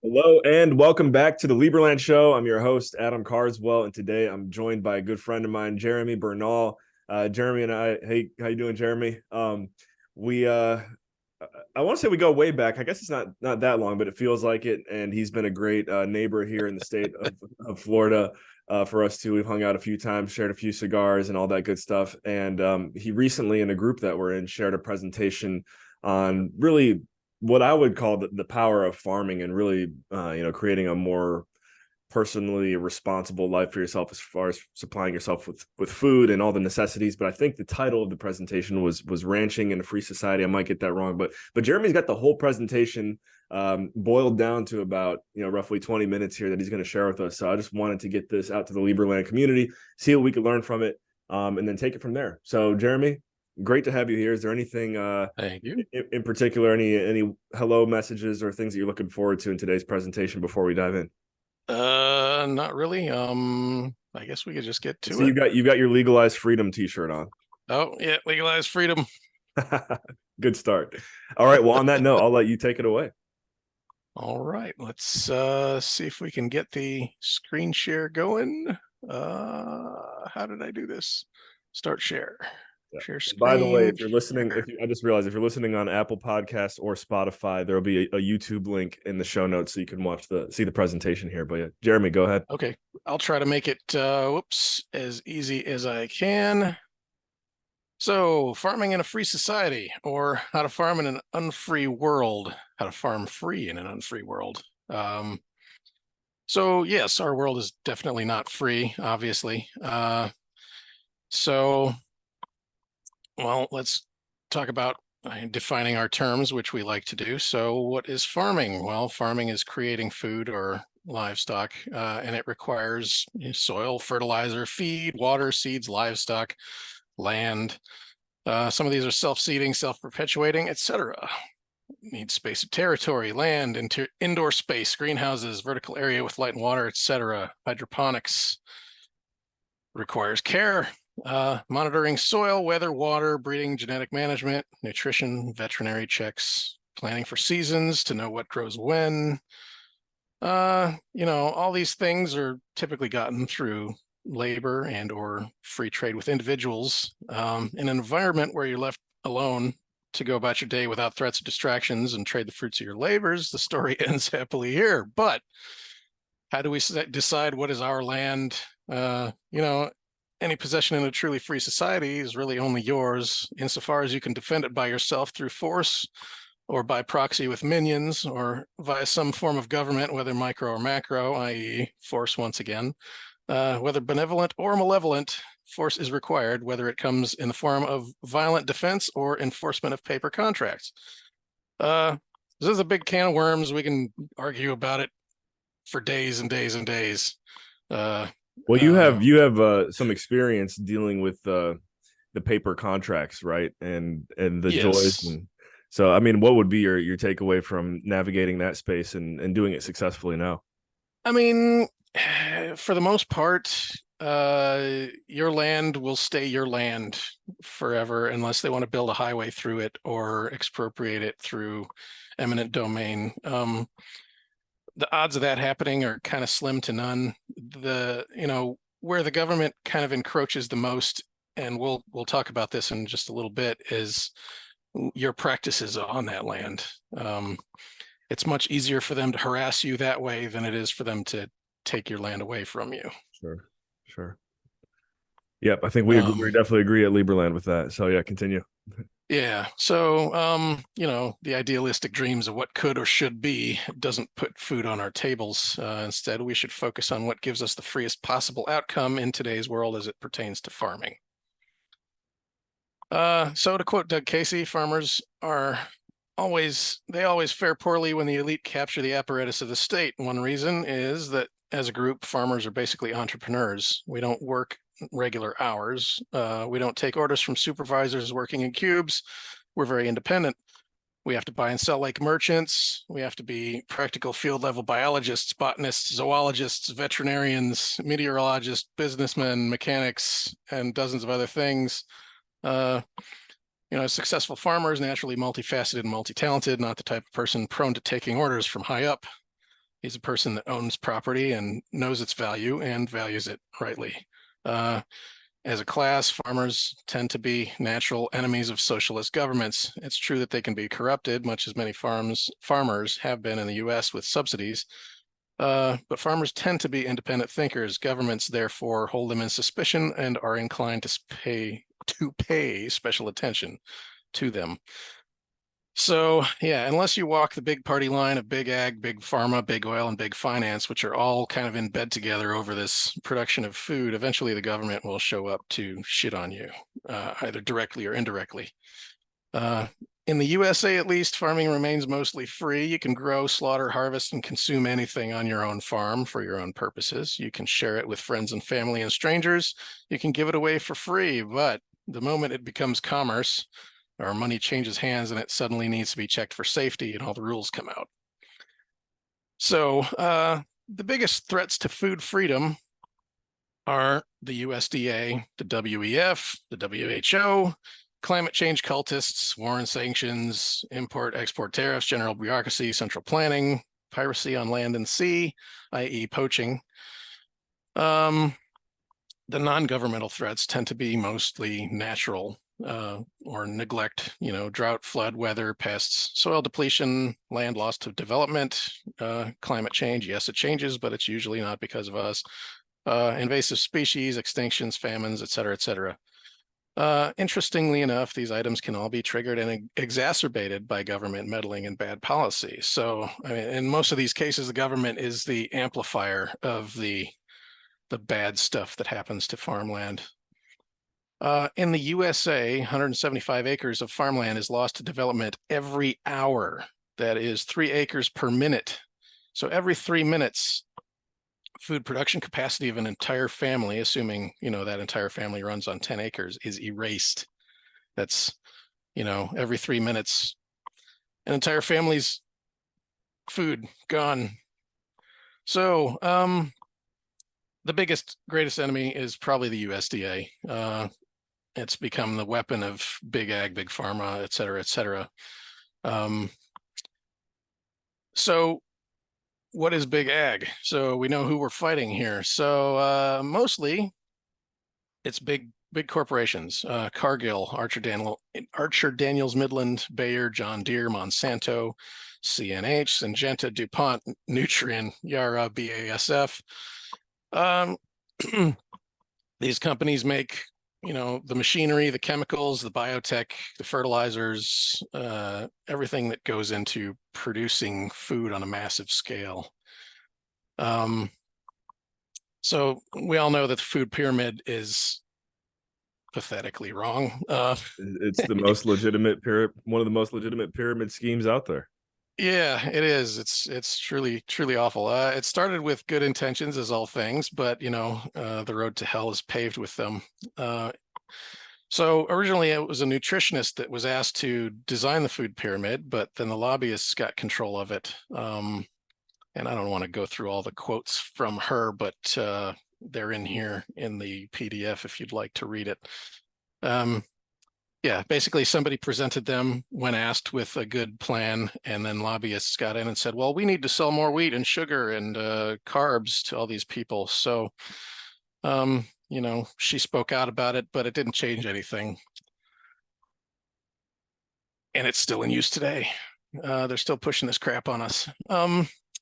Hello and welcome back to the Lieberland Show. I'm your host, Adam Carswell, and today I'm joined by a good friend of mine, Jeremy Bernal. Jeremy and I, hey, how you doing, Jeremy? We I want to say we go way back. I guess it's not that long, but it feels like it. And he's been a great neighbor here in the state of Florida for us too. We've hung out a few times, shared a few cigars, and all that good stuff. And he recently, in a group that we're in, shared a presentation on really what I would call the power of farming and really, creating a more personally responsible life for yourself as far as supplying yourself with food and all the necessities. But I think the title of the presentation was ranching in a free society. I might get that wrong, but Jeremy's got the whole presentation boiled down to about roughly 20 minutes here that he's going to share with us. So I just wanted to get this out to the Lieberland community, see what we could learn from it, and then take it from there. So Jeremy, great to have you here. Is there anything Thank you. in particular, any hello messages or things that you're looking forward to in today's presentation before we dive in? Not really. I guess we could just get to So it. you got your legalized freedom t-shirt on. Oh, yeah, legalized freedom. Good start. All right. Well, on that note, I'll let you take it away. All right, let's see if we can get the screen share going. How did I do this? Start share. Yeah. Share By the way, screen. if you're listening, I just realized if you're listening on Apple Podcasts or Spotify, there'll be a YouTube link in the show notes so you can see the presentation here. But yeah, Jeremy, go ahead. Okay, I'll try to make it as easy as I can. So, farming in a free society, or how to farm in an unfree world, how to farm free in an unfree world. So yes, our world is definitely not free, obviously. So, well, let's talk about defining our terms, which we like to do. So what is farming? Well, farming is creating food or livestock, and it requires soil, fertilizer, feed, water, seeds, livestock, land. Some of these are self-seeding, self-perpetuating, etc. Needs space of territory, land, indoor space, greenhouses, vertical area with light and water, etc. Hydroponics requires care, monitoring soil, weather, water, breeding, genetic management, nutrition, veterinary checks, planning for seasons to know what grows when. All these things are typically gotten through labor and or free trade with individuals. In an environment where you're left alone to go about your day without threats or distractions and trade the fruits of your labors, the story ends happily here. But how do we decide what is our land? Any possession in a truly free society is really only yours insofar as you can defend it by yourself through force or by proxy with minions or via some form of government, whether micro or macro, i.e. force once again. Whether benevolent or malevolent, force is required, whether it comes in the form of violent defense or enforcement of paper contracts. This is a big can of worms. We can argue about it for days and days and days. Well, you have some experience dealing with the paper contracts, right? And the joys. Yes. And so, I mean, what would be your takeaway from navigating that space and doing it successfully now? I mean, for the most part, your land will stay your land forever unless they want to build a highway through it or expropriate it through eminent domain. The odds of that happening are kind of slim to none. Where the government kind of encroaches the most, and we'll talk about this in just a little bit, is your practices on that land. It's much easier for them to harass you that way than it is for them to take your land away from you. Sure. Yep, I think we definitely agree at Lieberland with that. So yeah, continue. Yeah. So, the idealistic dreams of what could or should be doesn't put food on our tables. Instead, we should focus on what gives us the freest possible outcome in today's world as it pertains to farming. So to quote Doug Casey, farmers are always fare poorly when the elite capture the apparatus of the state. One reason is that as a group, farmers are basically entrepreneurs. We don't work regular hours. We don't take orders from supervisors working in cubes. We're very independent. We have to buy and sell like merchants. We have to be practical field level biologists, botanists, zoologists, veterinarians, meteorologists, businessmen, mechanics, and dozens of other things. A successful farmer is naturally multifaceted and multi-talented, not the type of person prone to taking orders from high up. He's a person that owns property and knows its value and values it rightly. As a class, farmers tend to be natural enemies of socialist governments. It's true that they can be corrupted, much as many farmers have been in the U.S. with subsidies. But farmers tend to be independent thinkers. Governments, therefore, hold them in suspicion and are inclined to pay special attention to them. So, yeah, unless you walk the big party line of big ag, big pharma, big oil, and big finance, which are all kind of in bed together over this production of food, eventually the government will show up to shit on you, either directly or indirectly. In the USA, at least, farming remains mostly free. You can grow, slaughter, harvest, and consume anything on your own farm for your own purposes. You can share it with friends and family and strangers. You can give it away for free, but the moment it becomes commerce, or money changes hands and it suddenly needs to be checked for safety and all the rules come out. So the biggest threats to food freedom are the USDA, the WEF, the WHO, climate change cultists, war and sanctions, import-export tariffs, general bureaucracy, central planning, piracy on land and sea, i.e. poaching. The non-governmental threats tend to be mostly natural or neglect, drought, flood, weather, pests, soil depletion, land lost to development, climate change. Yes, it changes, but it's usually not because of us. Invasive species, extinctions, famines, et cetera, et cetera. Interestingly enough, these items can all be triggered and exacerbated by government meddling and bad policy. So, I mean, in most of these cases, the government is the amplifier of the bad stuff that happens to farmland. In the USA, 175 acres of farmland is lost to development every hour. That is 3 acres per minute. So every 3 minutes, food production capacity of an entire family, assuming, that entire family runs on 10 acres, is erased. That's, every 3 minutes, an entire family's food gone. So the greatest enemy is probably the USDA. It's become the weapon of big ag, big pharma, et cetera, et cetera. So what is big ag? So we know who we're fighting here. So mostly it's big corporations, Cargill, Archer Daniels Midland, Bayer, John Deere, Monsanto, CNH, Syngenta, DuPont, Nutrien, Yara, BASF. These companies make the machinery, the chemicals, the biotech, the fertilizers, everything that goes into producing food on a massive scale. So we all know that the food pyramid is pathetically wrong. It's the most legitimate one of the most legitimate pyramid schemes out there. Yeah, it is. It's truly awful. It started with good intentions, as all things, but the road to hell is paved with them. So originally it was a nutritionist that was asked to design the food pyramid, but then the lobbyists got control of it. And I don't want to go through all the quotes from her, but they're in here in the PDF if you'd like to read it. Yeah, basically somebody presented them when asked with a good plan, and then lobbyists got in and said, well, we need to sell more wheat and sugar and carbs to all these people. So, she spoke out about it, but it didn't change anything. And it's still in use today. They're still pushing this crap on us.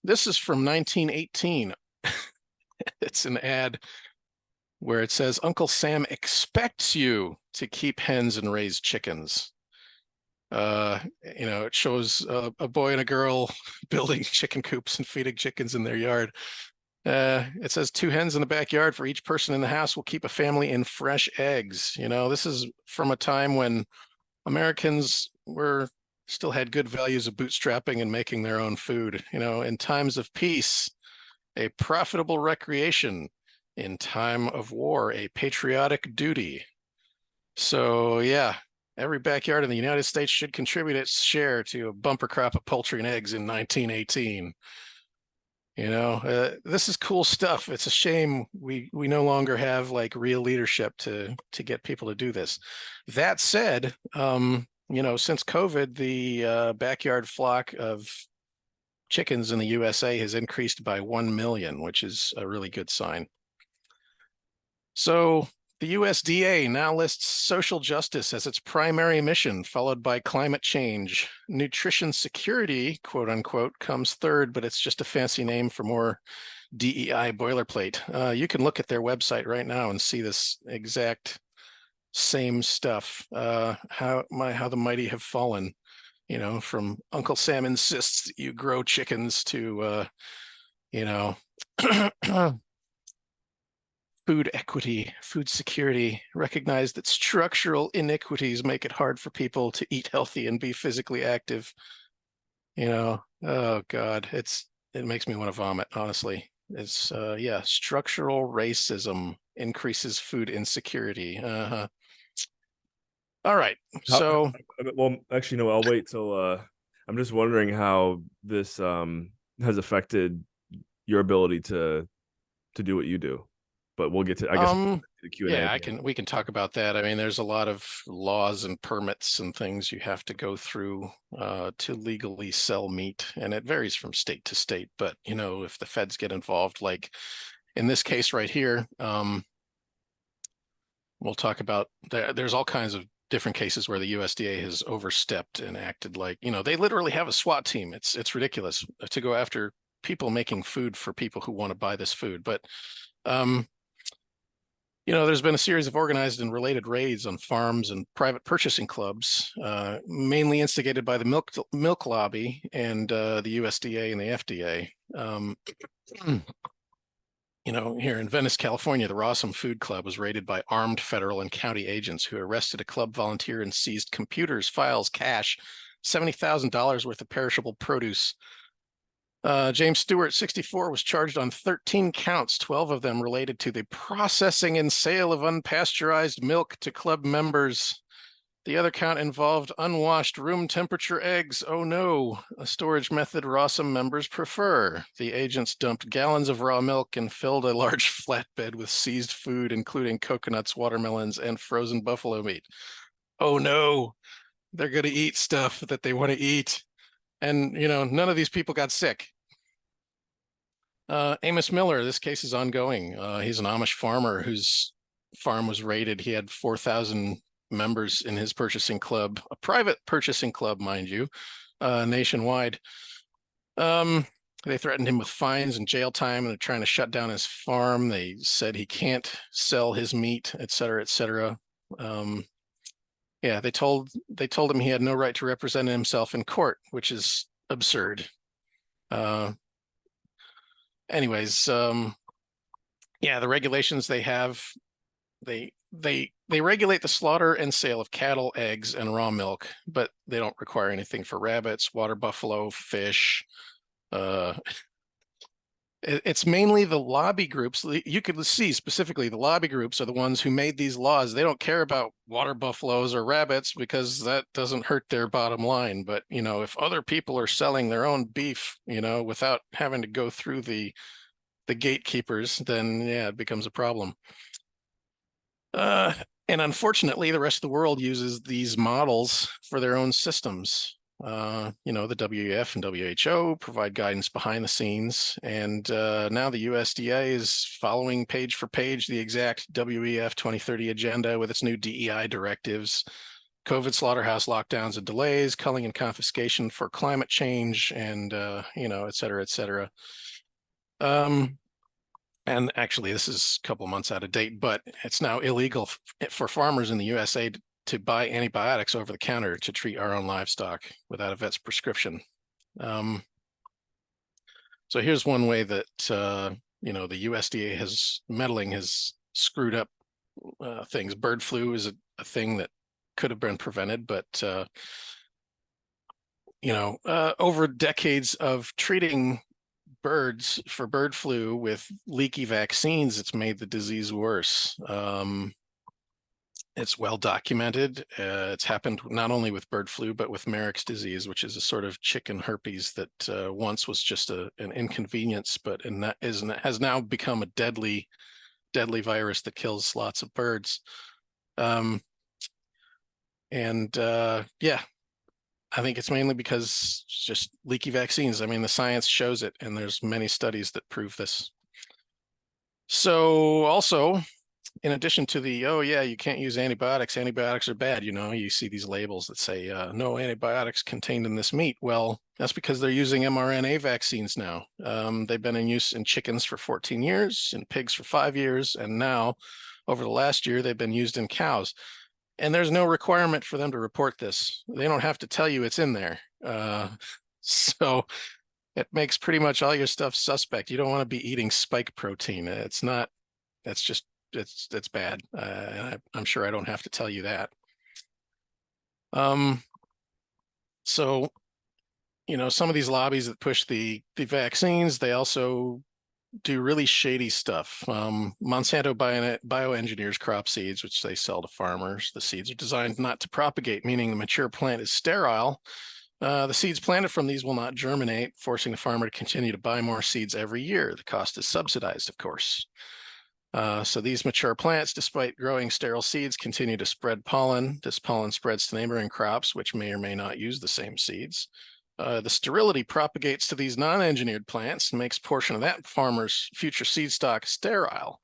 This is from 1918. It's an ad where it says, Uncle Sam expects you to keep hens and raise chickens. It shows a boy and a girl building chicken coops and feeding chickens in their yard. It says 2 hens in the backyard for each person in the house will keep a family in fresh eggs. This is from a time when Americans still had good values of bootstrapping and making their own food. In times of peace, a profitable recreation. In time of war, a patriotic duty. So yeah, every backyard in the United States should contribute its share to a bumper crop of poultry and eggs in 1918. This is cool stuff. It's a shame we no longer have like real leadership to get people to do this. That said, since COVID, the backyard flock of chickens in the USA has increased by 1 million, which is a really good sign. So the USDA now lists social justice as its primary mission, followed by climate change. Nutrition security, quote unquote, comes third, but it's just a fancy name for more DEI boilerplate. You can look at their website right now and see this exact same stuff. How the mighty have fallen, from Uncle Sam insists that you grow chickens to, food equity, food security, recognize that structural iniquities make it hard for people to eat healthy and be physically active. Oh God, it makes me want to vomit, honestly. It's structural racism increases food insecurity. All right. So well, actually, no, I'll wait till I'm just wondering how this has affected your ability to do what you do. But we'll get to, I guess, the Q&A. Yeah, we can talk about that. I mean, there's a lot of laws and permits and things you have to go through to legally sell meat, and it varies from state to state. But if the feds get involved, like in this case right here, we'll talk about there's all kinds of different cases where the USDA has overstepped and acted like, they literally have a SWAT team. It's ridiculous to go after people making food for people who want to buy this food. But there's been a series of organized and related raids on farms and private purchasing clubs, mainly instigated by the milk lobby and the USDA and the FDA. Here in Venice, California, the Rossum Food Club was raided by armed federal and county agents who arrested a club volunteer and seized computers, files, cash, $70,000 worth of perishable produce. James Stewart, 64, was charged on 13 counts, 12 of them related to the processing and sale of unpasteurized milk to club members. The other count involved unwashed room temperature eggs. Oh no, a storage method Rossum members prefer. The agents dumped gallons of raw milk and filled a large flatbed with seized food, including coconuts, watermelons, and frozen buffalo meat. Oh no, they're going to eat stuff that they want to eat. And, none of these people got sick. Amos Miller, this case is ongoing. He's an Amish farmer whose farm was raided. He had 4,000 members in his purchasing club, a private purchasing club, mind you, nationwide. They threatened him with fines and jail time, and they're trying to shut down his farm. They said he can't sell his meat, et cetera, et cetera. They told him he had no right to represent himself in court, which is absurd. Anyways, the regulations they have, they regulate the slaughter and sale of cattle, eggs, and raw milk, but they don't require anything for rabbits, water buffalo, fish. It's mainly the lobby groups. You could see specifically the lobby groups are the ones who made these laws. They don't care about water buffaloes or rabbits because that doesn't hurt their bottom line. But, if other people are selling their own beef, without having to go through the gatekeepers, then it becomes a problem. And unfortunately, the rest of the world uses these models for their own systems. The WEF and WHO provide guidance behind the scenes, and now the USDA is following page for page the exact WEF 2030 agenda with its new DEI directives, COVID slaughterhouse lockdowns and delays, culling and confiscation for climate change, and et cetera, et cetera. And actually, this is a couple of months out of date, but it's now illegal for farmers in the USA to buy antibiotics over the counter to treat our own livestock without a vet's prescription. So here's one way that the USDA has screwed up things. Bird flu is a thing that could have been prevented, but over decades of treating birds for bird flu with leaky vaccines, it's made the disease worse. It's well documented. It's happened not only with bird flu, but with Marek's disease, which is a sort of chicken herpes that once was just an inconvenience, but has now become a deadly virus that kills lots of birds. I think it's mainly because it's just leaky vaccines. I mean, the science shows it, and there's many studies that prove this. So also, in addition to the, oh yeah, you can't use antibiotics, antibiotics are bad, you see these labels that say no antibiotics contained in this meat. Well, that's because they're using mRNA vaccines now. They've been in use in chickens for 14 years, in pigs for 5 years, and now over the last year, they've been used in cows. And there's no requirement for them to report this. They don't have to tell you it's in there. So it makes pretty much all your stuff suspect. You don't want to be eating spike protein. It's not, that's just, it's bad. I'm sure I don't have to tell you that. So, some of these lobbies that push the vaccines, they also do really shady stuff. Monsanto bioengineers crop seeds, which they sell to farmers. The seeds are designed not to propagate, meaning the mature plant is sterile. The seeds planted from these will not germinate, forcing the farmer to continue to buy more seeds every year. The cost is subsidized, of course. So these mature plants, despite growing sterile seeds, continue to spread pollen. This pollen spreads to neighboring crops, which may or may not use the same seeds. The sterility propagates to these non-engineered plants and makes a portion of that farmer's future seed stock sterile.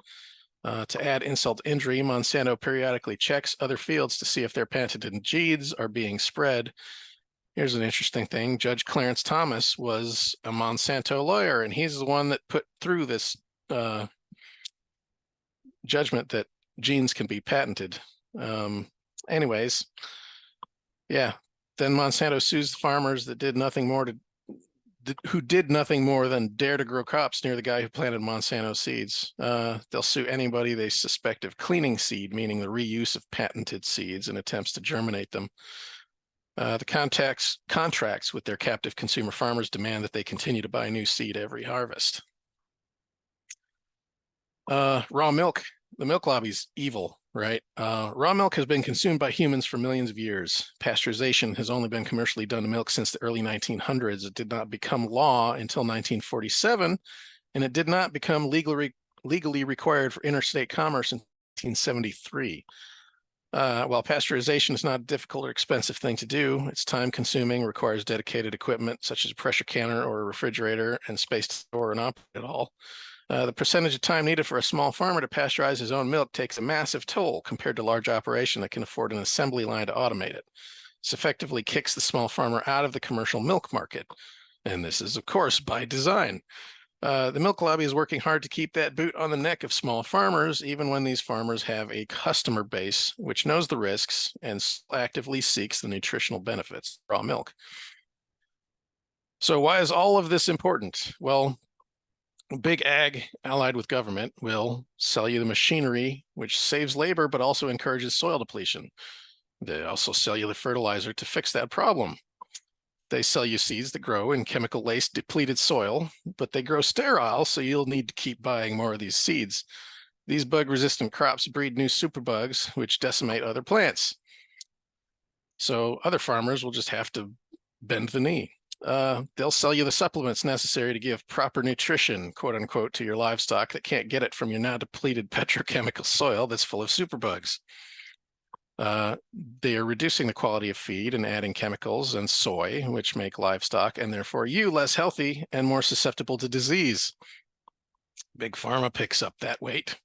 To add insult to injury, Monsanto periodically checks other fields to see if their patented genes are being spread. Here's an interesting thing. Judge Clarence Thomas was a Monsanto lawyer, and he's the one that put through this judgment that genes can be patented. Anyways, yeah. Then Monsanto sues the farmers that did nothing more than dare to grow crops near the guy who planted Monsanto seeds. They'll sue anybody they suspect of cleaning seed, meaning the reuse of patented seeds and attempts to germinate them. The contracts with their captive consumer farmers demand that they continue to buy new seed every harvest. Raw milk. The milk lobby's evil, right? Raw milk has been consumed by humans for millions of years. Pasteurization has only been commercially done to milk since the early 1900s. It did not become law until 1947, and it did not become legally required for interstate commerce in 1973. While pasteurization is not a difficult or expensive thing to do, it's time-consuming, requires dedicated equipment such as a pressure canner or a refrigerator, and space to store and operate it all. The percentage of time needed for a small farmer to pasteurize his own milk takes a massive toll compared to a large operation that can afford an assembly line to automate it. This effectively kicks the small farmer out of the commercial milk market. And this is, of course, by design. The milk lobby is working hard to keep that boot on the neck of small farmers, even when these farmers have a customer base which knows the risks and actively seeks the nutritional benefits of raw milk. So why is all of this important? Well, big ag allied with government will sell you the machinery, which saves labor, but also encourages soil depletion. They also sell you the fertilizer to fix that problem. They sell you seeds that grow in chemical-laced, depleted soil, but they grow sterile, so you'll need to keep buying more of these seeds. These bug-resistant crops breed new superbugs, which decimate other plants. So other farmers will just have to bend the knee. They'll sell you the supplements necessary to give proper nutrition, quote unquote, to your livestock that can't get it from your now depleted petrochemical soil that's full of superbugs. They are reducing the quality of feed and adding chemicals and soy, which make livestock and therefore you less healthy and more susceptible to disease. Big Pharma picks up that weight.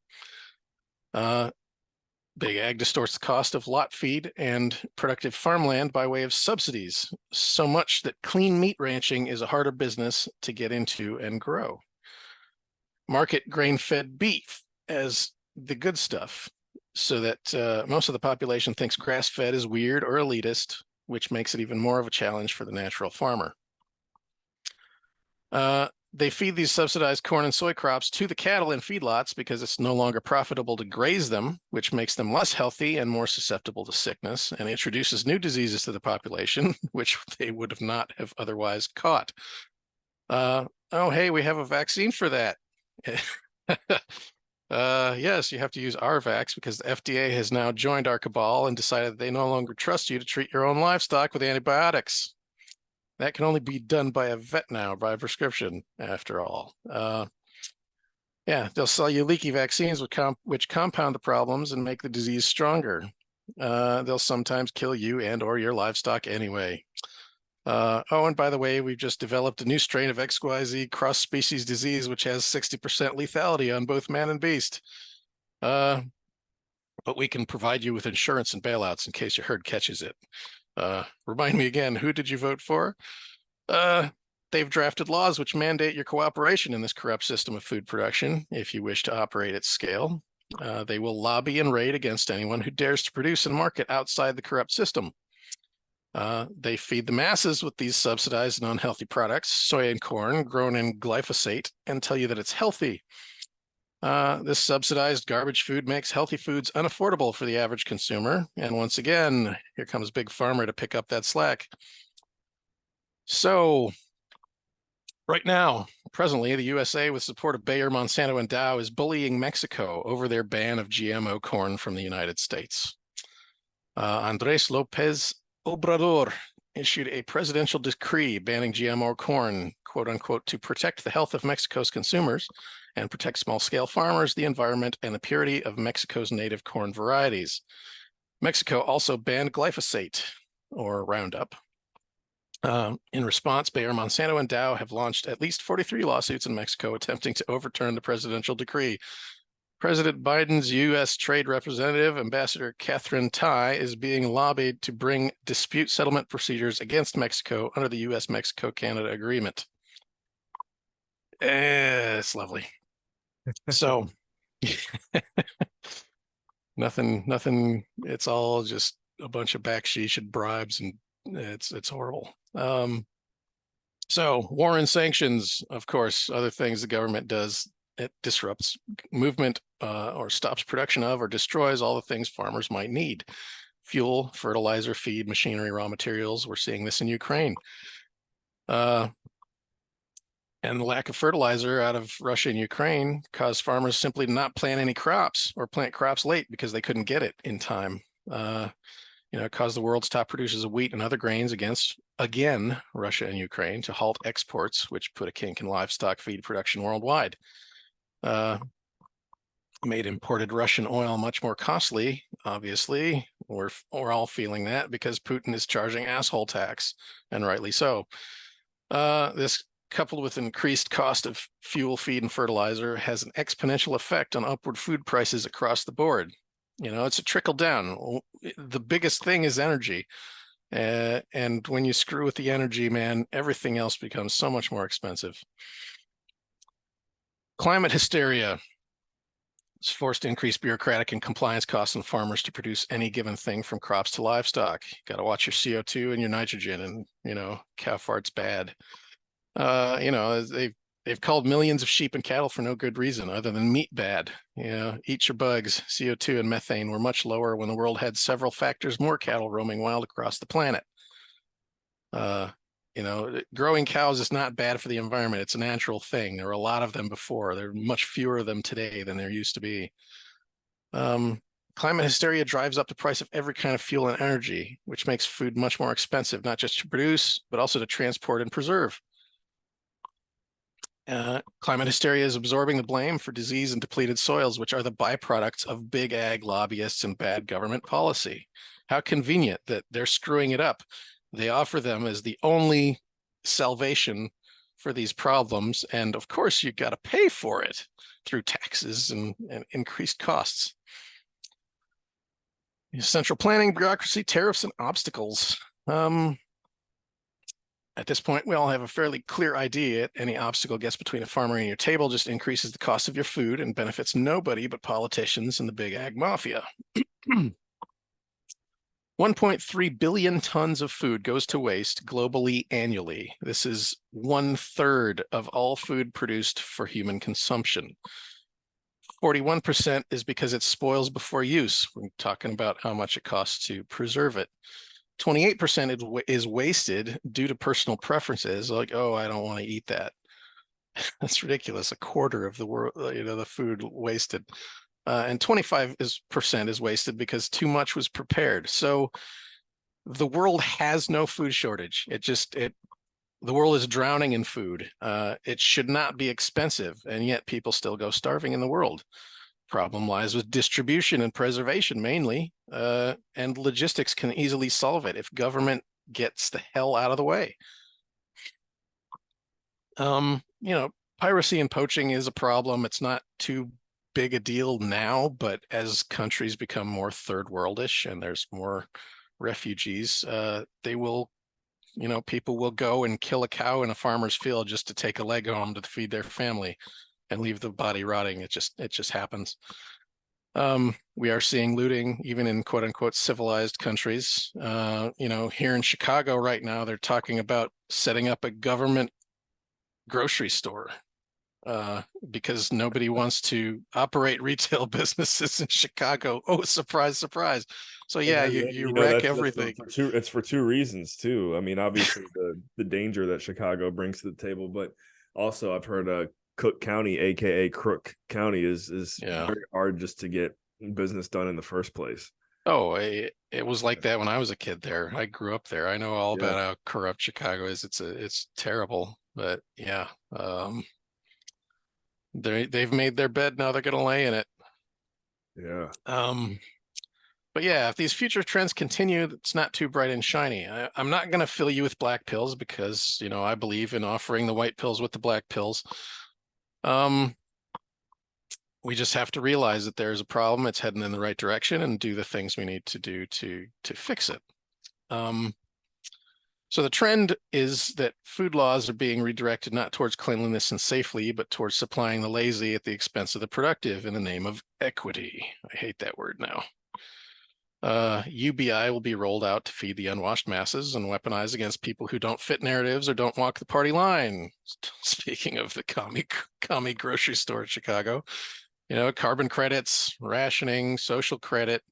Big ag distorts the cost of lot feed and productive farmland by way of subsidies, so much that clean meat ranching is a harder business to get into and grow. Market grain-fed beef as the good stuff, so that most of the population thinks grass-fed is weird or elitist, which makes it even more of a challenge for the natural farmer. They feed these subsidized corn and soy crops to the cattle in feedlots because it's no longer profitable to graze them, which makes them less healthy and more susceptible to sickness, and introduces new diseases to the population, which they would not have otherwise caught. Oh, hey, we have a vaccine for that. Yes, you have to use RVax because the FDA has now joined our cabal and decided that they no longer trust you to treat your own livestock with antibiotics. That can only be done by a vet now, by prescription, after all. Yeah, they'll sell you leaky vaccines which compound the problems and make the disease stronger. They'll sometimes kill you and or your livestock anyway. Oh, and by the way, we've just developed a new strain of XYZ cross-species disease, which has 60% lethality on both man and beast. But we can provide you with insurance and bailouts in case your herd catches it. Remind me again, who did you vote for? They've drafted laws which mandate your cooperation in this corrupt system of food production if you wish to operate at scale. They will lobby and raid against anyone who dares to produce and market outside the corrupt system. They feed the masses with these subsidized and unhealthy products, soy and corn grown in glyphosate, and tell you that it's healthy. This subsidized garbage food makes healthy foods unaffordable for the average consumer. And once again, here comes Big Pharma to pick up that slack. So right now, presently, the USA, with support of Bayer, Monsanto, and Dow, is bullying Mexico over their ban of GMO corn from the United States. Andres Lopez Obrador issued a presidential decree banning GMO corn, quote unquote, to protect the health of Mexico's consumers and protect small-scale farmers, the environment, and the purity of Mexico's native corn varieties. Mexico also banned glyphosate, or Roundup. In response, Bayer, Monsanto, and Dow have launched at least 43 lawsuits in Mexico attempting to overturn the presidential decree. President Biden's U.S. Trade Representative, Ambassador Catherine Tai, is being lobbied to bring dispute settlement procedures against Mexico under the U.S.-Mexico-Canada Agreement. It's lovely. So, nothing. It's all just a bunch of backsheesh and bribes, and it's horrible. So, war and sanctions, of course, other things the government does. It disrupts movement or stops production of or destroys all the things farmers might need. Fuel, fertilizer, feed, machinery, raw materials. We're seeing this in Ukraine. And the lack of fertilizer out of Russia and Ukraine caused farmers simply to not plant any crops or plant crops late because they couldn't get it in time. It caused the world's top producers of wheat and other grains against, again, Russia and Ukraine to halt exports, which put a kink in livestock feed production worldwide. Made imported Russian oil much more costly, obviously. We're all feeling that because Putin is charging asshole tax, and rightly so. This, coupled with increased cost of fuel, feed, and fertilizer, has an exponential effect on upward food prices across the board. It's a trickle down. The biggest thing is energy. And when you screw with the energy, man, everything else becomes so much more expensive. Climate hysteria is forced to increase bureaucratic and compliance costs on farmers to produce any given thing from crops to livestock. You got to watch your CO2 and your nitrogen, and cow fart's bad. They've called millions of sheep and cattle for no good reason other than meat bad. Eat your bugs. CO2 and methane were much lower when the world had several factors more cattle roaming wild across the planet. Growing cows is not bad for the environment. It's a natural thing. There were a lot of them before. There are much fewer of them today than there used to be. Climate hysteria drives up the price of every kind of fuel and energy, which makes food much more expensive, not just to produce, but also to transport and preserve. Climate hysteria is absorbing the blame for disease and depleted soils, which are the byproducts of big ag lobbyists and bad government policy. How convenient that they're screwing it up. They offer them as the only salvation for these problems. And of course, you've got to pay for it through taxes and increased costs. Central planning, bureaucracy, tariffs, and obstacles. At this point, we all have a fairly clear idea. Any obstacle gets between a farmer and your table just increases the cost of your food and benefits nobody but politicians and the big ag mafia. 1.3 billion tons of food goes to waste globally annually. This is 1/3 of all food produced for human consumption. 41% is because it spoils before use. We're talking about how much it costs to preserve it. 28% is wasted due to personal preferences, like, oh, I don't want to eat that. That's ridiculous. 1/4 of the world, the food wasted. And 25% is wasted because too much was prepared. So the world has no food shortage. The world is drowning in food. It should not be expensive, and yet people still go starving in the world. Problem lies with distribution and preservation mainly, and logistics can easily solve it. If government gets the hell out of the way. Piracy and poaching is a problem. It's not too big a deal now, but as countries become more third worldish and there's more refugees, they will, people will go and kill a cow in a farmer's field just to take a leg home to feed their family and leave the body rotting. It just happens. We are seeing looting even in quote unquote civilized countries. Here in Chicago right now, they're talking about setting up a government grocery store because nobody wants to operate retail businesses in Chicago. Oh, surprise, surprise. So yeah, you wreck everything. It's for two reasons too. I mean, obviously the danger that Chicago brings to the table, but also I've heard Cook County, aka Crook County, is very hard just to get business done in the first place. Oh, it was like that when I was a kid there. I grew up there. I know all about how corrupt Chicago is. It's terrible, but yeah. They've made their bed, now they're gonna lay in it. Yeah. But yeah, if these future trends continue, it's not too bright and shiny. I'm not going to fill you with black pills because, I believe in offering the white pills with the black pills. We just have to realize that there's a problem. It's heading in the right direction and do the things we need to do to fix it. So the trend is that food laws are being redirected not towards cleanliness and safely, but towards supplying the lazy at the expense of the productive in the name of equity. I hate that word now. UBI will be rolled out to feed the unwashed masses and weaponize against people who don't fit narratives or don't walk the party line. Speaking of the commie grocery store in Chicago, carbon credits, rationing, social credit.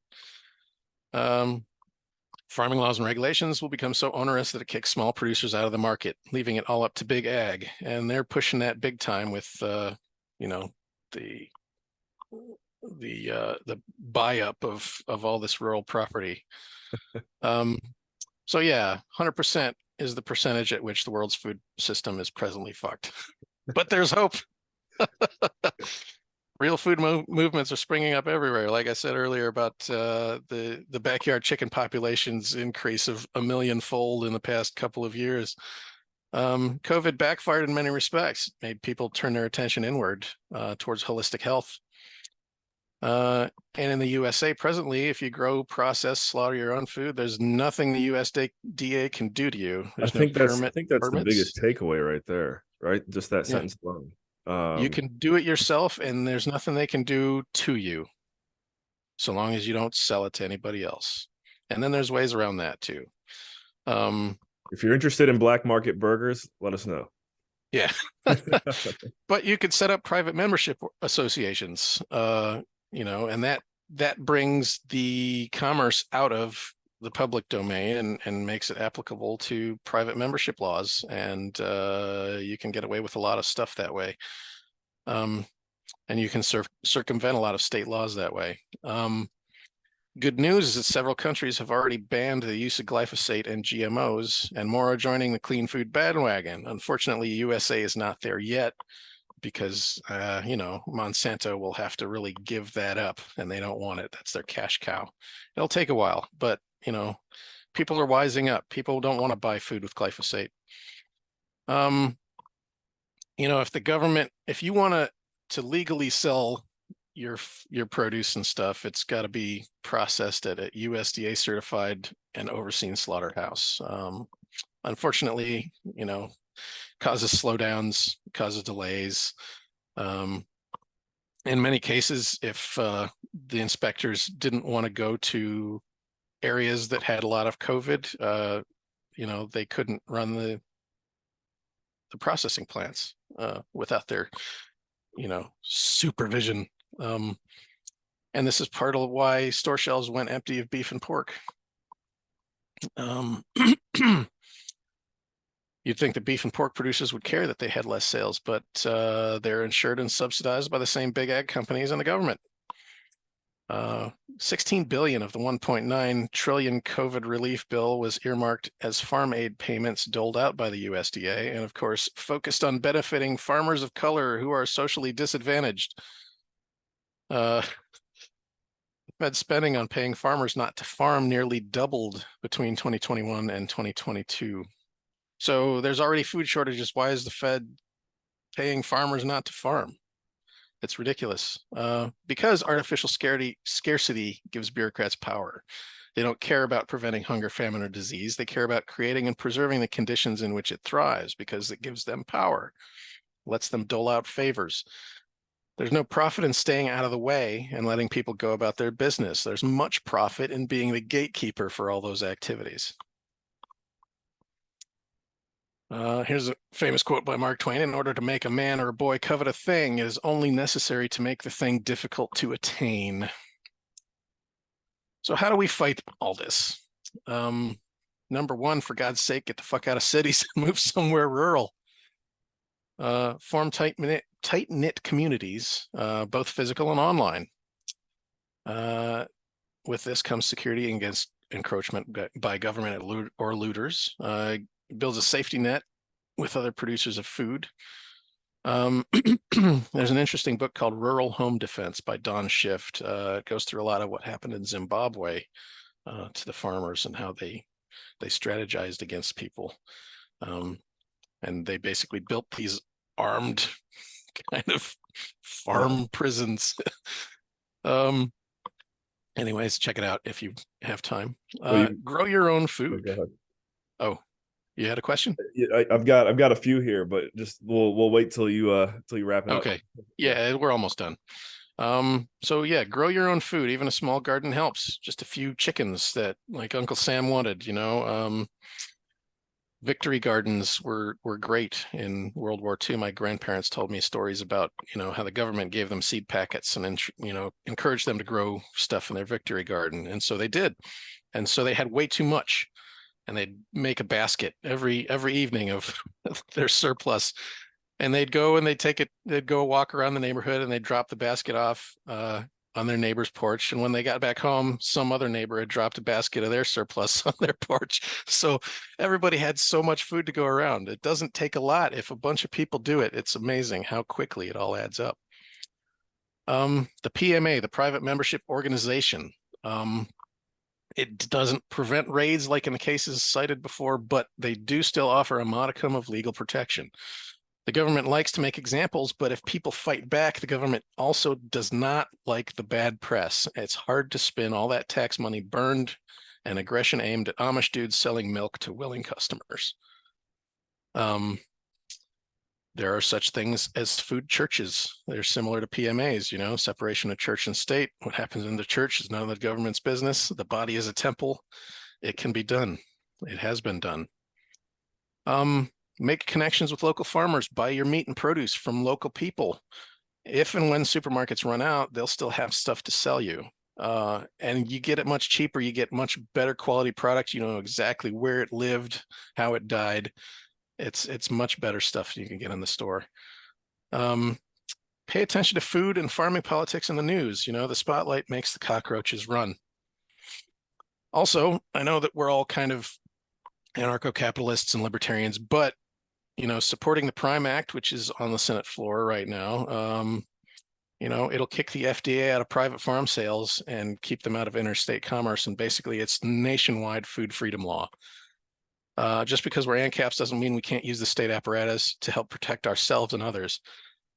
Farming laws and regulations will become so onerous that it kicks small producers out of the market, leaving it all up to big ag. And they're pushing that big time with, the buy up of all this rural property. So yeah, 100% is the percentage at which the world's food system is presently fucked. But there's hope. Real food movements are springing up everywhere. Like I said earlier about the backyard chicken population's increase of 1 million-fold in the past couple of years. COVID backfired in many respects, made people turn their attention inward towards holistic health. And in the USA presently, if you grow, process, slaughter your own food, there's nothing the USDA can do to you. There's I think that's the biggest takeaway right there, right? Just that sentence alone. You can do it yourself, and there's nothing they can do to you, so long as you don't sell it to anybody else. And then there's ways around that too. If you're interested in black market burgers, let us know. Yeah. But you could set up private membership associations, and that brings the commerce out of the public domain and makes it applicable to private membership laws. And you can get away with a lot of stuff that way. And you can circumvent a lot of state laws that way. Good news is that several countries have already banned the use of glyphosate and GMOs, and more are joining the clean food bandwagon. Unfortunately, USA is not there yet because, Monsanto will have to really give that up, and they don't want it. That's their cash cow. It'll take a while, but, people are wising up. People don't want to buy food with glyphosate. If you want to legally sell your produce and stuff, it's got to be processed at a USDA certified and overseen slaughterhouse. Unfortunately, causes slowdowns, causes delays. In many cases, if the inspectors didn't want to go to areas that had a lot of COVID, they couldn't run the processing plants without their, supervision. And this is part of why store shelves went empty of beef and pork. You'd think that beef and pork producers would care that they had less sales, but they're insured and subsidized by the same big ag companies and the government. 16 billion of the 1.9 trillion COVID relief bill was earmarked as farm aid payments doled out by the USDA, and of course, focused on benefiting farmers of color who are socially disadvantaged. The Fed spending on paying farmers not to farm nearly doubled between 2021 and 2022. So there's already food shortages. Why is the Fed paying farmers not to farm? It's ridiculous. Because artificial scarcity gives bureaucrats power. They don't care about preventing hunger, famine, or disease. They care about creating and preserving the conditions in which it thrives because it gives them power, lets them dole out favors. There's no profit in staying out of the way and letting people go about their business. There's much profit in being the gatekeeper for all those activities. Here's a famous quote by Mark Twain. In order to make a man or a boy covet a thing, it is only necessary to make the thing difficult to attain. So how do we fight all this? Number one, for God's sake, get the fuck out of cities and move somewhere rural. Form tight-knit communities, both physical and online. With this comes security against encroachment by government or looters. Builds a safety net with other producers of food. There's an interesting book called Rural Home Defense by Don Shift. It goes through a lot of what happened in Zimbabwe to the farmers and how they strategized against people. And they basically built these armed kind of farm prisons. Anyways, check it out if you have time. Grow your own food. Oh, you had a question? I've got a few here, but just we'll wait till you wrap it up. Okay. Yeah, we're almost done. So yeah, grow your own food. Even a small garden helps. Just a few chickens that like Uncle Sam wanted, you know. Victory gardens were great in World War II. My grandparents told me stories about, you know, how the government gave them seed packets and, you know, encouraged them to grow stuff in their victory garden. And so they did. And so they had way too much. And they'd make a basket every evening of their surplus. And they'd go and they'd go walk around the neighborhood and they'd drop the basket off on their neighbor's porch. And when they got back home, some other neighbor had dropped a basket of their surplus on their porch. So everybody had so much food to go around. It doesn't take a lot. If a bunch of people do it, it's amazing how quickly it all adds up. The PMA, the private membership organization, it doesn't prevent raids like in the cases cited before, but they do still offer a modicum of legal protection. The government likes to make examples, but if people fight back, the government also does not like the bad press. It's hard to spin all that tax money burned and aggression aimed at Amish dudes selling milk to willing customers. There are such things as food churches. They're similar to PMAs, you know, separation of church and state. What happens in the church is none of the government's business. The body is a temple. It can be done. It has been done. Make connections with local farmers. Buy your meat and produce from local people. If and when supermarkets run out, they'll still have stuff to sell you. And you get it much cheaper. You get much better quality product. You know exactly where it lived, how it died. It's much better stuff you can get in the store. Pay attention to food and farming politics in the news. You know, the spotlight makes the cockroaches run. Also, I know that we're all kind of anarcho-capitalists and libertarians, but you know, supporting the Prime Act, which is on the Senate floor right now, you know, it'll kick the FDA out of private farm sales and keep them out of interstate commerce. And basically, it's nationwide food freedom law. Just because we're ANCAPs doesn't mean we can't use the state apparatus to help protect ourselves and others.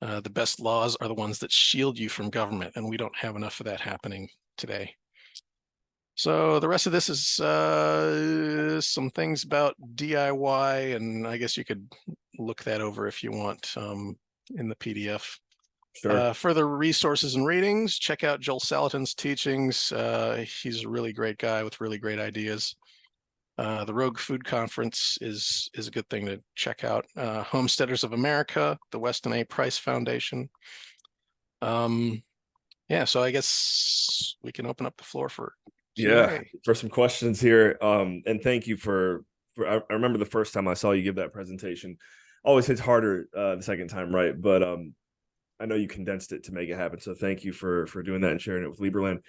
The best laws are the ones that shield you from government, and we don't have enough of that happening today. So the rest of this is some things about DIY, and I guess you could look that over if you want in the PDF. Sure. Further resources and readings, check out Joel Salatin's teachings. He's a really great guy with really great ideas. The Rogue Food Conference is a good thing to check out. Homesteaders of America, the Weston A. Price Foundation. Yeah, so I guess we can open up the floor for Q&A. For some questions here. And thank you for I remember the first time I saw you give that presentation. Always hits harder the second time, right? But I know you condensed it to make it happen. So thank you for doing that and sharing it with Lieberland.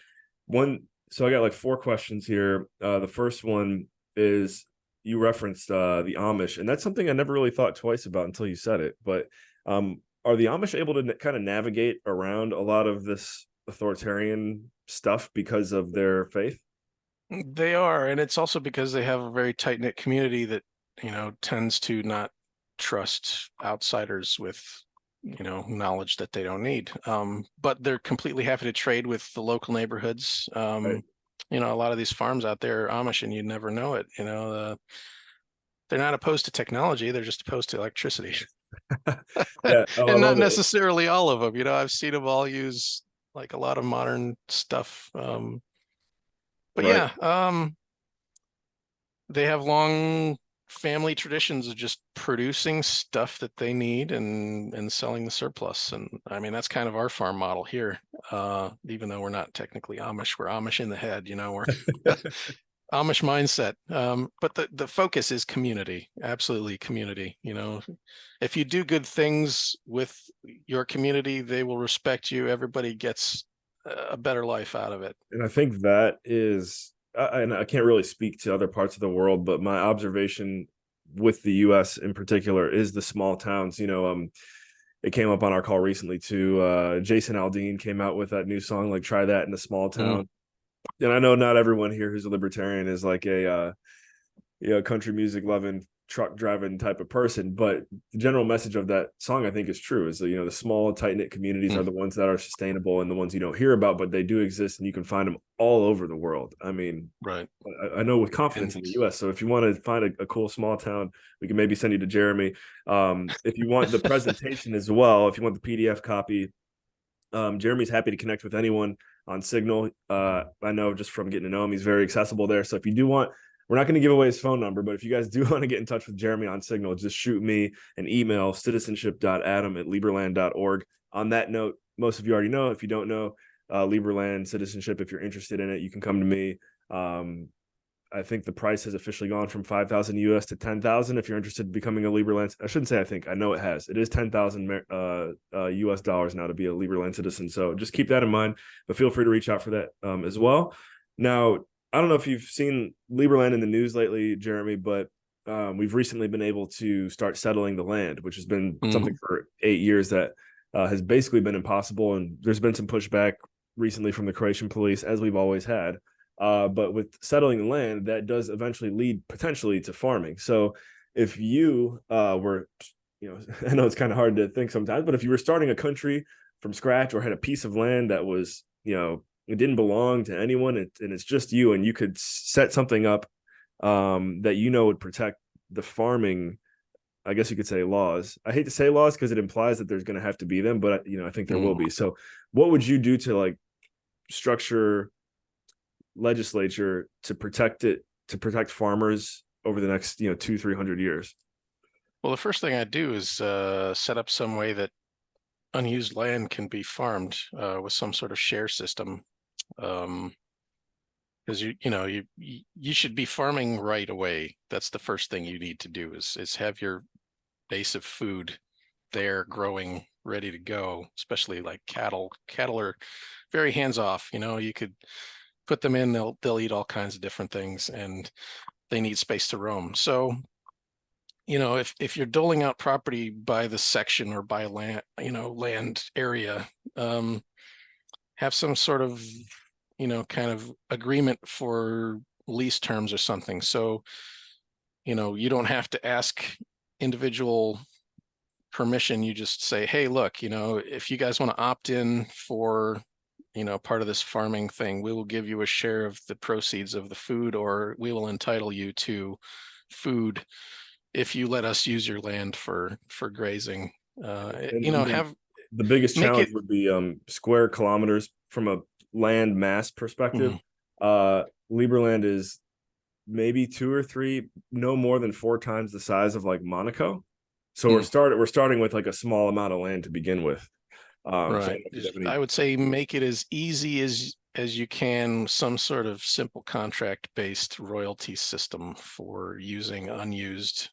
So I got like 4 questions here. The first one is you referenced the Amish, and that's something I never really thought twice about until you said it. But are the Amish able to kind of navigate around a lot of this authoritarian stuff because of their faith? They are, and it's also because they have a very tight-knit community that, tends to not trust outsiders with, knowledge that they don't need. But they're completely happy to trade with the local neighborhoods. Right. A lot of these farms out there are Amish, and you never know it. They're not opposed to technology; they're just opposed to electricity, Yeah. Oh, I and not love it. necessarily all of them. I've seen them all use like a lot of modern stuff. But Right. yeah, they have long family traditions of just producing stuff that they need and selling the surplus. And I mean, that's kind of our farm model here. Even though we're not technically Amish, we're Amish in the head, we're Amish mindset. But the focus is community, absolutely community. If you do good things with your community, they will respect you. Everybody gets a better life out of it. And I think that is, and I can't really speak to other parts of the world, but my observation with the U.S. in particular is the small towns. It came up on our call recently too. Jason Aldean came out with that new song, like "Try That in a Small Mm, Town." And I know not everyone here who's a libertarian is like a country music loving, truck driving type of person, but the general message of that song I think is true, is that the small tight knit communities are mm, the ones that are sustainable and the ones you don't hear about, but they do exist and you can find them all over the world. I mean, right. I know with confidence And in the US. So if you want to find a cool small town, we can maybe send you to Jeremy. If you want the presentation as well, if you want the PDF copy, Jeremy's happy to connect with anyone on Signal. I know just from getting to know him, he's very accessible there. So if you do want, we're not going to give away his phone number, but if you guys do want to get in touch with Jeremy on Signal, just shoot me an email, citizenship.adam@liberland.org. On that note, most of you already know. If you don't know, Liberland Citizenship, if you're interested in it, you can come to me. I think the price has officially gone from 5,000 US to 10,000. If you're interested in becoming a Liberland, I shouldn't say I think, I know it has. It is 10,000 US dollars now to be a Liberland citizen. So just keep that in mind, but feel free to reach out for that as well. Now, I don't know if you've seen Liberland in the news lately, Jeremy, but we've recently been able to start settling the land, which has been something mm, for 8 years that has basically been impossible. And there's been some pushback recently from the Croatian police, as we've always had. But with settling the land, that does eventually lead potentially to farming. So if you were, I know it's kind of hard to think sometimes, but if you were starting a country from scratch or had a piece of land that was, it didn't belong to anyone, and it's just you, and you could set something up that would protect the farming, I guess you could say, laws. I hate to say laws because it implies that there's going to have to be them, but I think there will mm. be. So what would you do to like structure legislature to protect farmers over the next 200-300 years? Well, the first thing I'd do is set up some way that unused land can be farmed with some sort of share system. Because you should be farming right away. That's the first thing you need to do is have your base of food there growing ready to go, especially like cattle. Cattle are very hands off. You could put them in, they'll eat all kinds of different things, and they need space to roam. So if you're doling out property by the section or by land, land area, have some sort of kind of agreement for lease terms or something. So you don't have to ask individual permission. You just say, hey, look, if you guys want to opt in for part of this farming thing, we will give you a share of the proceeds of the food, or we will entitle you to food if you let us use your land for grazing. And then Have the biggest make challenge it. would be square kilometers from a land mass perspective. Mhm, Liberland is maybe two or three, no more than four times the size of like Monaco. So we're mm, starting with like a small amount of land to begin with. So I right. don't know if you have any. I would say make it as easy as you can, some sort of simple contract based royalty system for using unused,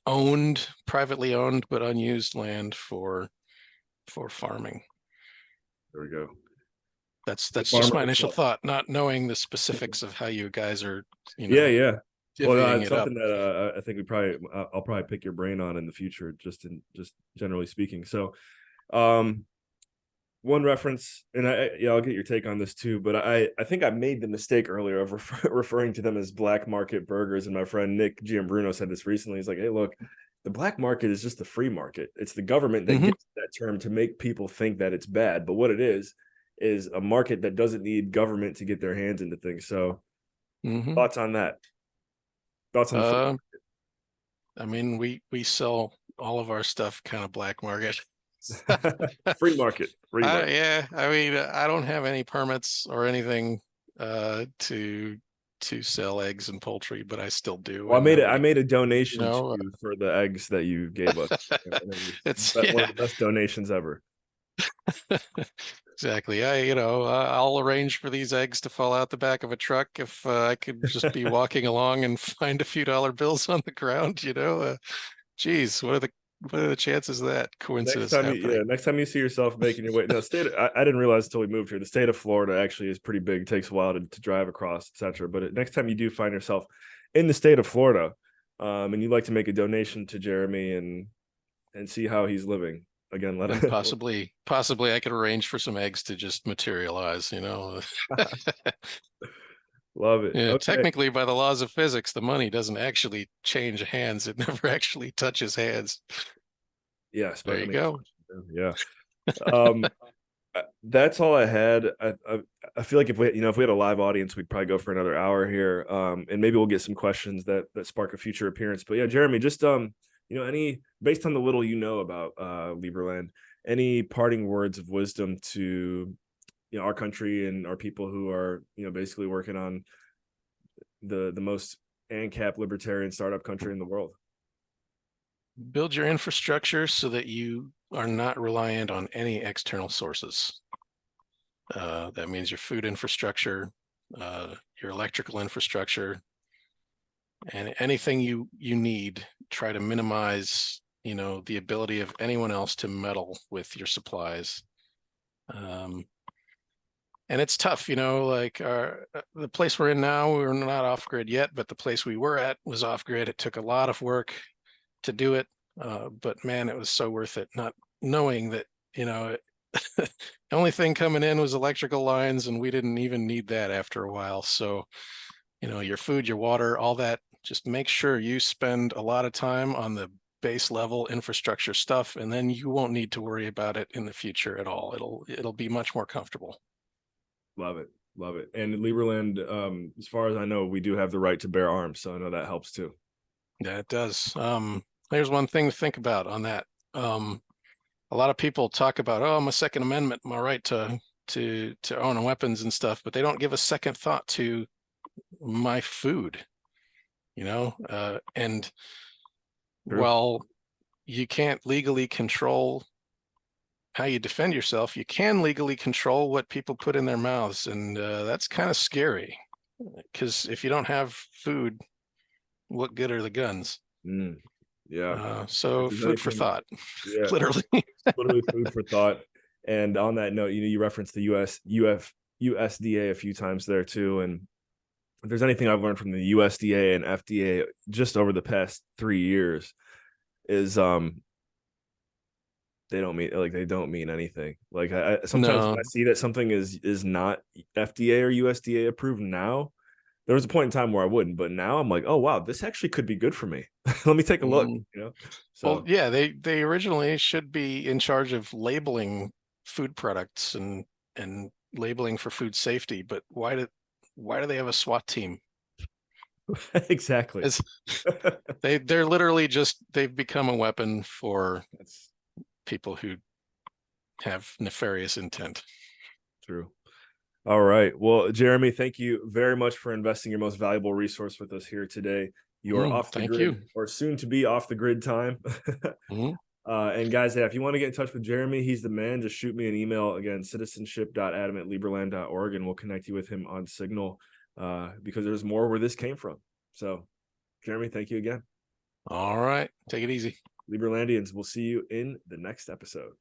owned, privately owned but unused land for farming. There we go. The That's just farmer my initial himself. thought, not knowing the specifics of how you guys are, Yeah, yeah. Well, no, divvying it's it up. something that I think I'll probably pick your brain on in the future, just generally speaking. So, um, one reference, and I'll get your take on this too, but I think I made the mistake earlier of referring to them as black market burgers, and my friend Nick Giambruno said this recently. He's like, "Hey, look, the black market is just the free market. It's the government that Hmm. gets that term to make people think that it's bad, but what it is a market that doesn't need government to get their hands into things." So, Hmm. thoughts on that? Thoughts on the free Uh, I mean, we sell all of our stuff kind of black market. free market, free market. Yeah, I mean, I don't have any permits or anything to sell eggs and poultry, but I still do, Well, and I nobody, made a you donation to know, you for the eggs that you gave us. And it was it's one of yeah, the best donations ever. exactly. I'll arrange for these eggs to fall out the back of a truck if I could just be walking along and find a few dollar bills on the ground. Geez, what are the chances of that coincidence happening? Next time you see yourself making your way. No, I didn't realize until we moved here. The state of Florida actually is pretty big. It takes a while to drive across, etc. But next time you do find yourself in the state of Florida, and you'd like to make a donation to Jeremy and see how he's living, again, let And possibly I could arrange for some eggs to just materialize. love it. Yeah, Okay. technically, by the laws of physics, the money doesn't actually change hands. It never actually touches hands. Yes, but There I you mean, go. yeah. Um, that's all I had. I feel like if we had a live audience, we'd probably go for another hour here. And maybe we'll get some questions that spark a future appearance. But yeah, Jeremy, just any based on the little you know about Lieberland, any parting words of wisdom to our country and our people who are basically working on the most ANCAP libertarian startup country in the world. Build your infrastructure so that you are not reliant on any external sources. That means your food infrastructure, your electrical infrastructure, and anything you need. Try to minimize, the ability of anyone else to meddle with your supplies. Um, and it's tough, like the place we're in now, we're not off grid yet, but the place we were at was off grid. It took a lot of work to do it, but man, it was so worth it. Not knowing that, the only thing coming in was electrical lines, and we didn't even need that after a while. So, your food, your water, all that. Just make sure you spend a lot of time on the base level infrastructure stuff, and then you won't need to worry about it in the future at all. It'll be much more comfortable. Love it. Love it. And Lieberland, as far as I know, we do have the right to bear arms. So I know that helps too. Yeah, it does. There's one thing to think about on that. A lot of people talk about, oh, my Second Amendment, my right to own weapons and stuff, but they don't give a second thought to my food, and True. while you can't legally control how you defend yourself, you can legally control what people put in their mouths, and that's kind of scary because if you don't have food, what good are the guns? Mm, yeah. If So there's food for anything, thought, yeah, literally. literally food for thought. And on that note, you referenced the USDA a few times there too. And if there's anything I've learned from the USDA and FDA just over the past 3 years is they don't mean anything. Like I sometimes when No. I see that something is not FDA or USDA approved now, there was a point in time where I wouldn't, but now I'm like, oh wow, this actually could be good for me. Let me take a look. Mm. Well, So yeah, they originally should be in charge of labeling food products and labeling for food safety, but why do they have a SWAT team? exactly. It's, they're literally they've become a weapon for That's people who have nefarious intent. true. All right. Well, Jeremy, thank you very much for investing your most valuable resource with us here today. You are off the Thank grid you. or soon to be off the grid time. Mhm. And guys, yeah, if you want to get in touch with Jeremy, he's the man. Just shoot me an email again, citizenship.adam@lieberland.org, and we'll connect you with him on Signal because there's more where this came from. So, Jeremy, thank you again. All right, take it easy. Lieberlandians, we'll see you in the next episode.